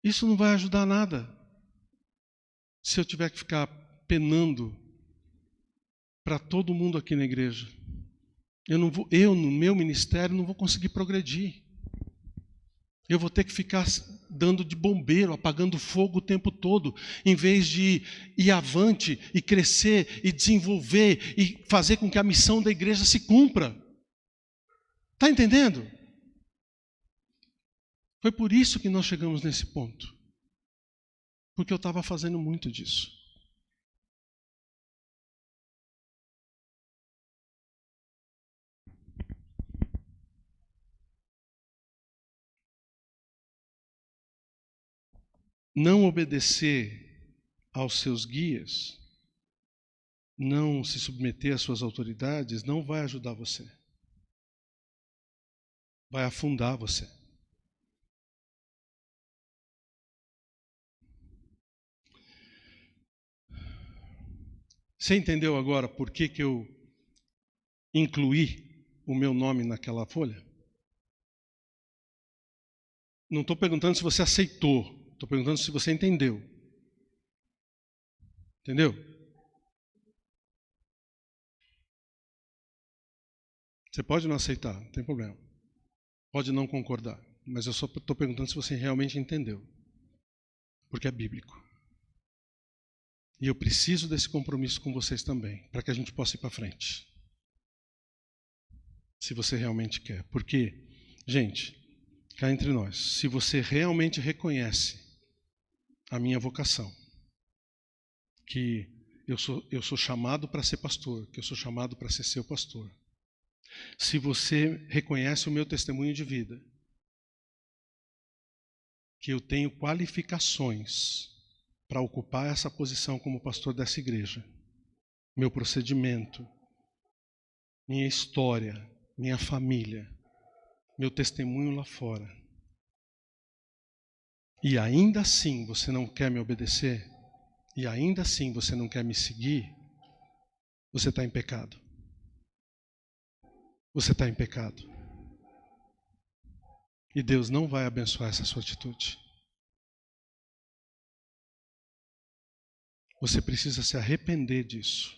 Speaker 1: Isso não vai ajudar nada. Se eu tiver que ficar penando para todo mundo aqui na igreja. Eu no meu ministério não vou conseguir progredir. Eu vou ter que ficar dando de bombeiro, apagando fogo o tempo todo, em vez de ir avante e crescer e desenvolver e fazer com que a missão da igreja se cumpra. Está entendendo? Foi por isso que nós chegamos nesse ponto. Porque eu estava fazendo muito disso. Não obedecer aos seus guias, não se submeter às suas autoridades, não vai ajudar você. Vai afundar você. Você entendeu agora por que eu incluí o meu nome naquela folha? Não estou perguntando se você aceitou. Estou perguntando se você entendeu. Entendeu? Você pode não aceitar, não tem problema. Pode não concordar. Mas eu só estou perguntando se você realmente entendeu. Porque é bíblico. E eu preciso desse compromisso com vocês também, para que a gente possa ir para frente. Se você realmente quer. Porque, gente, cá entre nós, se você realmente reconhece a minha vocação, que eu sou chamado para ser pastor, que eu sou chamado para ser seu pastor, se você reconhece o meu testemunho de vida, que eu tenho qualificações para ocupar essa posição como pastor dessa igreja, meu procedimento, minha história, minha família, meu testemunho lá fora, e ainda assim você não quer me obedecer, e ainda assim você não quer me seguir, você está em pecado. Você está em pecado. E Deus não vai abençoar essa sua atitude. Você precisa se arrepender disso.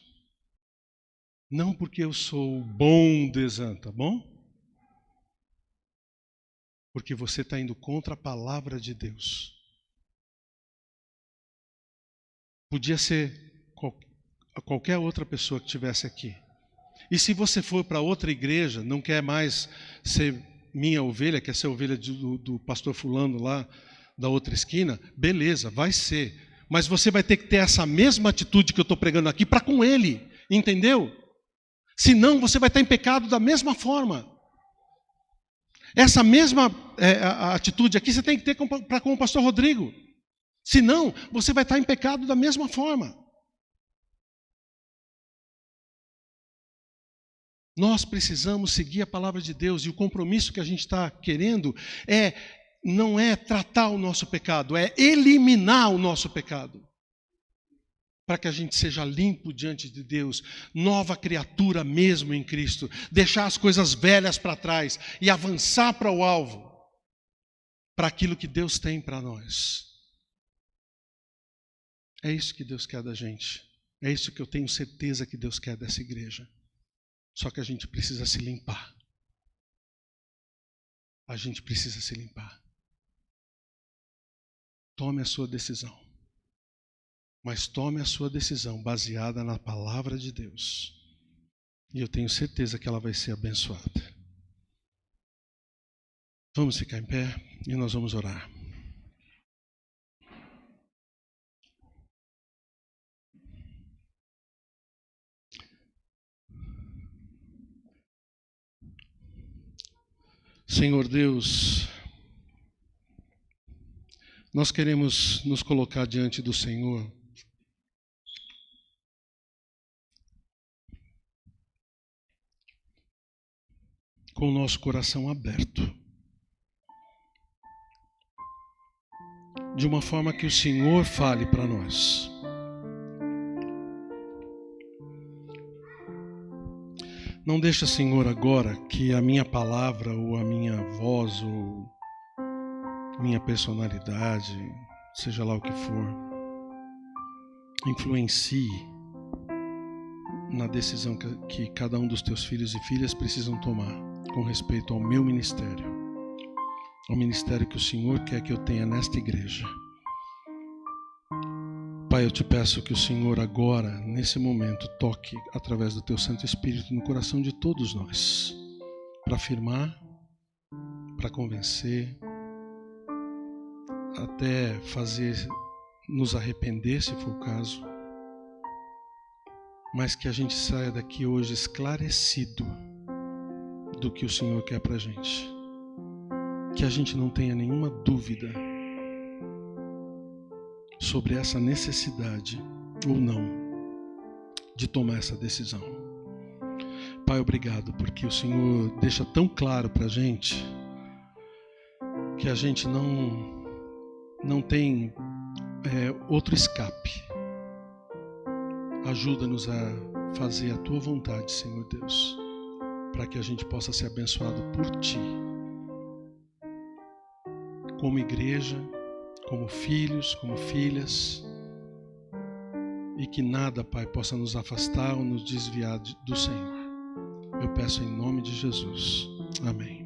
Speaker 1: Não porque eu sou bom Desan, tá bom? Porque você está indo contra a palavra de Deus. Podia ser qualquer outra pessoa que estivesse aqui. E se você for para outra igreja, não quer mais ser minha ovelha, quer ser ovelha do pastor fulano lá da outra esquina, beleza, vai ser. Mas você vai ter que ter essa mesma atitude que eu estou pregando aqui para com ele, entendeu? Senão você vai estar em pecado da mesma forma. Essa mesma atitude aqui você tem que ter para com o pastor Rodrigo. Senão você vai estar em pecado da mesma forma. Nós precisamos seguir a palavra de Deus e o compromisso que a gente está querendo não é tratar o nosso pecado, é eliminar o nosso pecado. Para que a gente seja limpo diante de Deus, nova criatura mesmo em Cristo, deixar as coisas velhas para trás e avançar para o alvo, para aquilo que Deus tem para nós. É isso que Deus quer da gente, é isso que eu tenho certeza que Deus quer dessa igreja. Só que a gente precisa se limpar. A gente precisa se limpar. Tome a sua decisão. Mas tome a sua decisão baseada na palavra de Deus. E eu tenho certeza que ela vai ser abençoada. Vamos ficar em pé e nós vamos orar. Senhor Deus, nós queremos nos colocar diante do Senhor com o nosso coração aberto, de uma forma que o Senhor fale para nós. Não deixa, Senhor, agora que a minha palavra ou a minha voz ou minha personalidade, seja lá o que for, influencie na decisão que cada um dos teus filhos e filhas precisam tomar com respeito ao meu ministério. ao ministério que o Senhor quer que eu tenha nesta igreja. Pai, eu te peço que o Senhor agora, nesse momento, toque através do teu Santo Espírito no coração de todos nós, para afirmar, para convencer, até fazer nos arrepender, se for o caso, mas que a gente saia daqui hoje esclarecido do que o Senhor quer para a gente. Que a gente não tenha nenhuma dúvida sobre essa necessidade ou não de tomar essa decisão. Pai, obrigado, porque o Senhor deixa tão claro para a gente que a gente não tem outro escape. Ajuda-nos a fazer a Tua vontade, Senhor Deus, para que a gente possa ser abençoado por Ti, como igreja, como filhos, como filhas, e que nada, Pai, possa nos afastar ou nos desviar do Senhor. Eu peço em nome de Jesus. Amém.